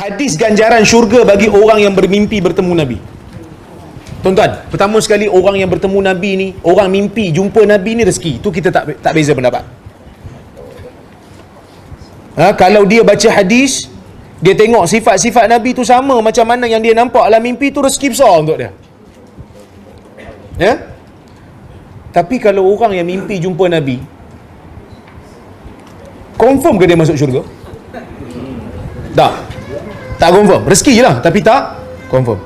hadis ganjaran syurga bagi orang yang bermimpi bertemu Nabi. Tuan-tuan, pertama sekali orang yang bertemu Nabi ni, orang mimpi jumpa Nabi ni rezeki. Tu kita tak beza pendapat. Kalau dia baca hadis, dia tengok sifat-sifat Nabi tu sama macam mana yang dia nampak dalam mimpi, tu rezeki besar untuk dia. Ya? Tapi kalau orang yang mimpi jumpa Nabi, confirm ke dia masuk syurga? Tak confirm. Rezeki je lah, tapi tak confirm.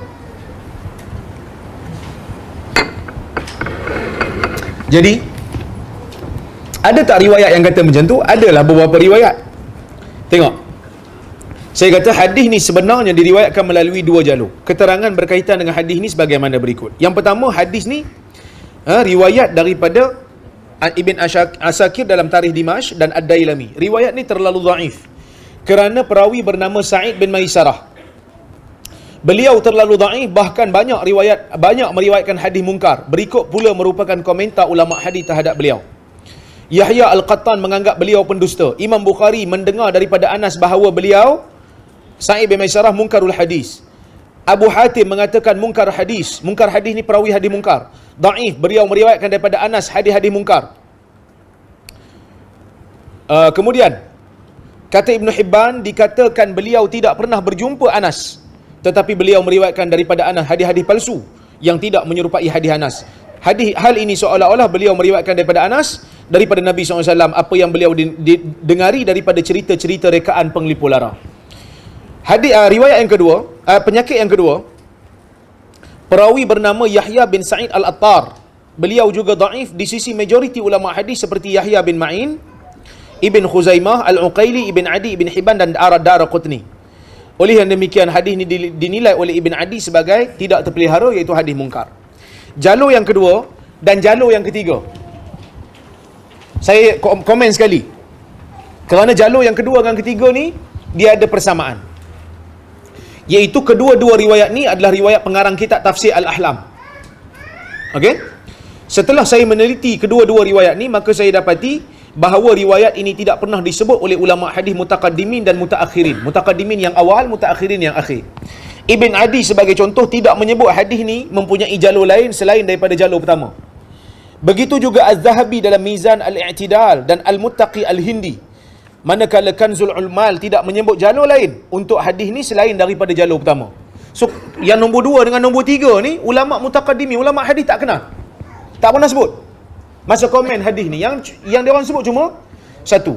Jadi, ada tak riwayat yang kata macam tu? Adalah beberapa riwayat. Tengok. Saya kata hadis ni sebenarnya diriwayatkan melalui dua jalur. Keterangan berkaitan dengan hadis ni sebagaimana berikut. Yang pertama, hadis ni riwayat daripada Ibn Asakir dalam Tarikh Dimashq dan Ad-Dailami. Riwayat ni terlalu dhaif kerana perawi bernama Sa'id bin Maisarah. Beliau terlalu dhaif, bahkan banyak meriwayatkan hadis mungkar. Berikut pula merupakan komentar ulama hadis terhadap beliau. Yahya Al-Qattan menganggap beliau pendusta. Imam Bukhari mendengar daripada Anas bahawa beliau Sa'id bin Maisarah mungkarul hadis. Abu Hatim mengatakan mungkar hadis. Mungkar hadis ni perawi hadis mungkar. Dhaif, beliau meriwayatkan daripada Anas hadis-hadis mungkar. Kemudian kata Ibn Hibban, dikatakan beliau tidak pernah berjumpa Anas, tetapi beliau meriwayatkan daripada Anas hadis-hadis palsu yang tidak menyerupai hadis Anas. Hal ini seolah-olah beliau meriwayatkan daripada Anas daripada Nabi SAW apa yang beliau dengari daripada cerita-cerita rekaan penglipu lara. Riwayat yang kedua, penyakit yang kedua, perawi bernama Yahya bin Sa'id Al-Attar. Beliau juga dhaif di sisi majoriti ulama hadis seperti Yahya bin Ma'in, Ibn Khuzaimah, Al-Uqaili, Ibn Adi, Ibn Hibban dan Daraqutni. Oleh yang demikian, hadis ini dinilai oleh Ibn Adi sebagai tidak terpelihara, iaitu hadis mungkar. Jalur yang kedua dan jalur yang ketiga, saya komen sekali, kerana jalur yang kedua dan ketiga ni dia ada persamaan, iaitu kedua-dua riwayat ni adalah riwayat pengarang kitab Tafsir Al-Ahlam. Okey? Setelah saya meneliti kedua-dua riwayat ni, maka saya dapati bahawa riwayat ini tidak pernah disebut oleh ulama hadis mutaqaddimin dan mutaakhirin. Mutaqaddimin yang awal, mutaakhirin yang akhir. Ibn Adi sebagai contoh tidak menyebut hadis ni mempunyai jalur lain selain daripada jalur pertama. Begitu juga Az-Zahabi dalam Mizan Al-I'tidal dan Al-Muttaqi Al-Hindi. Manakala Kanzul Ulmal tidak menyebut jalur lain untuk hadis ni selain daripada jalur pertama. So, yang nombor 2 dengan nombor 3 ni, ulama mutaqaddimin, ulama hadis tak kenal. Tak pernah sebut. Masa komen hadis ni, yang dia orang sebut cuma satu.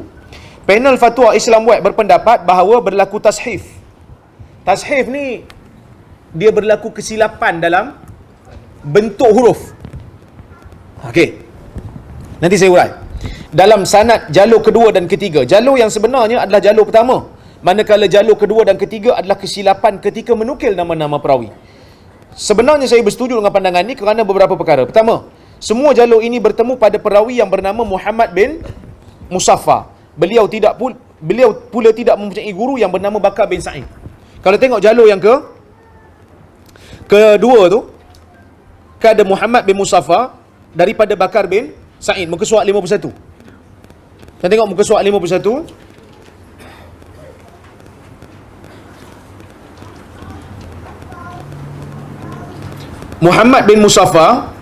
Panel Fatwa Islam Web berpendapat bahawa berlaku tashif. Tashif ni dia berlaku kesilapan dalam bentuk huruf. Okey. Nanti saya urai. Dalam sanad jalur kedua dan ketiga. Jalur yang sebenarnya adalah jalur pertama. Manakala jalur kedua dan ketiga adalah kesilapan ketika menukil nama-nama perawi. Sebenarnya saya bersetuju dengan pandangan ini kerana beberapa perkara. Pertama, semua jalur ini bertemu pada perawi yang bernama Muhammad bin Musaffa. Beliau pula tidak mempunyai guru yang bernama Bakar bin Sa'id. Kalau tengok jalur yang kedua tu, ada Muhammad bin Musaffa daripada Bakar bin Sa'id. Muka surat 51. Kita tengok muka surat 51. Muhammad bin Musaffa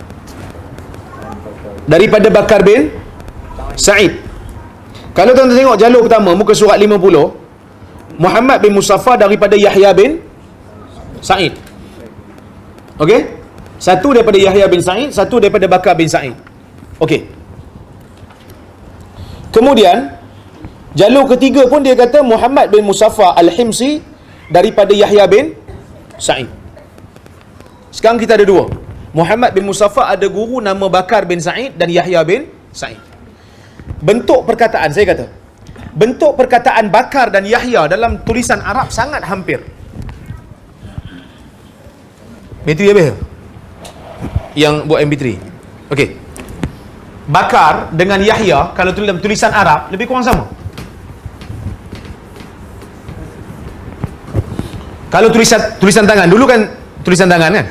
daripada Bakar bin Sa'id. Kalau tuan-tuan tengok jalur pertama, muka surat 50, Muhammad bin Musaffa daripada Yahya bin Sa'id. Okey? Satu daripada Yahya bin Sa'id, satu daripada Bakar bin Sa'id. Okey. Kemudian jalur ketiga pun dia kata Muhammad bin Musaffa Al-Himsi daripada Yahya bin Sa'id. Sekarang kita ada dua. Muhammad bin Musaffa ada guru nama Bakar bin Sa'id dan Yahya bin Sa'id. Bentuk perkataan, saya kata, bentuk perkataan Bakar dan Yahya dalam tulisan Arab sangat hampir. Bateri habis yang buat MP3. Okey. Bakar dengan Yahya kalau dalam tulisan Arab lebih kurang sama. Kalau tulisan tangan, dulu kan tulisan tangan kan?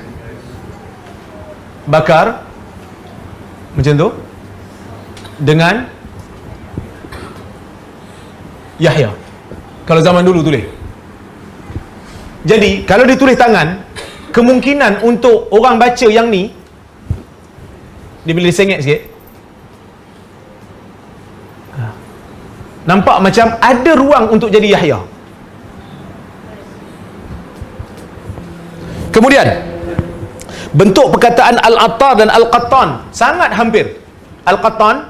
Bakar macam tu dengan Yahya. Kalau zaman dulu tulis. Jadi kalau ditulis tangan, kemungkinan untuk orang baca yang ni, dia boleh sengit sikit, nampak macam ada ruang untuk jadi Yahya. Kemudian bentuk perkataan Al-Attar dan Al-Qattan sangat hampir. Al-Qattan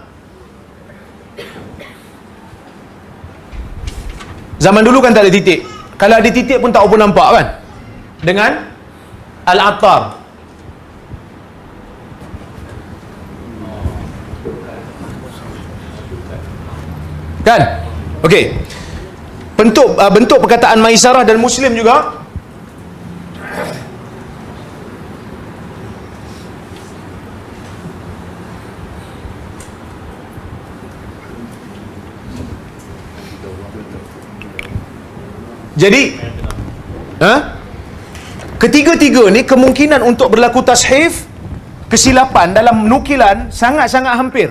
zaman dulu kan tak ada titik. Kalau ada titik pun tak apa nampak kan. Dengan Al-Attar, kan? Okey. Bentuk perkataan Maisarah dan Muslim juga jadi ketiga-tiga ni kemungkinan untuk berlaku tashif, kesilapan dalam nukilan sangat-sangat hampir.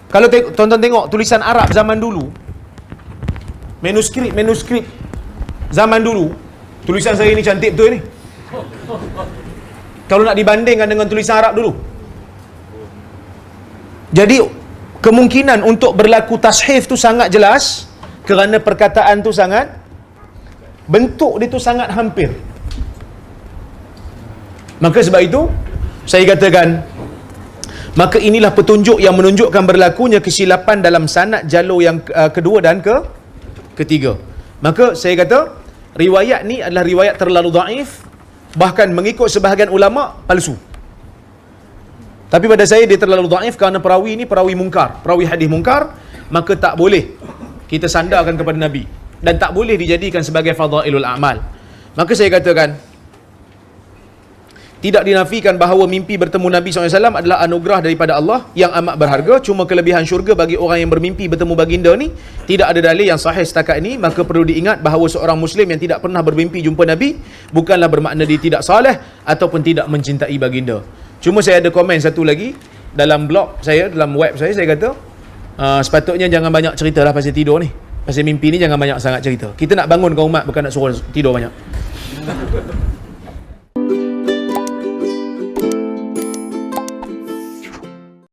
Kalau tonton tengok tulisan Arab zaman dulu, manuskrip zaman dulu, tulisan saya ni cantik betul ni. Kalau nak dibandingkan dengan tulisan Arab dulu. Jadi kemungkinan untuk berlaku tashif tu sangat jelas kerana perkataan tu sangat, bentuk dia tu sangat hampir. Maka sebab itu saya katakan, maka inilah petunjuk yang menunjukkan berlakunya kesilapan dalam sanad jalur yang kedua dan ketiga. Maka saya kata riwayat ni adalah riwayat terlalu dhaif, bahkan mengikut sebahagian ulama palsu. Tapi pada saya dia terlalu dhaif kerana perawi ni perawi mungkar, perawi hadis mungkar, maka tak boleh kita sandarkan kepada Nabi dan tak boleh dijadikan sebagai fadailul a'mal. Maka saya katakan tidak dinafikan bahawa mimpi bertemu Nabi SAW adalah anugerah daripada Allah yang amat berharga. Cuma kelebihan syurga bagi orang yang bermimpi bertemu baginda ni tidak ada dalil yang sahih setakat ini. Maka perlu diingat bahawa seorang Muslim yang tidak pernah bermimpi jumpa Nabi bukanlah bermakna dia tidak saleh ataupun tidak mencintai baginda. Cuma saya ada komen satu lagi dalam blog saya, dalam web saya kata sepatutnya jangan banyak cerita lah pasal tidur ni. Pasal mimpi ni jangan banyak sangat cerita. Kita nak bangunkan umat, bukan nak suruh tidur banyak.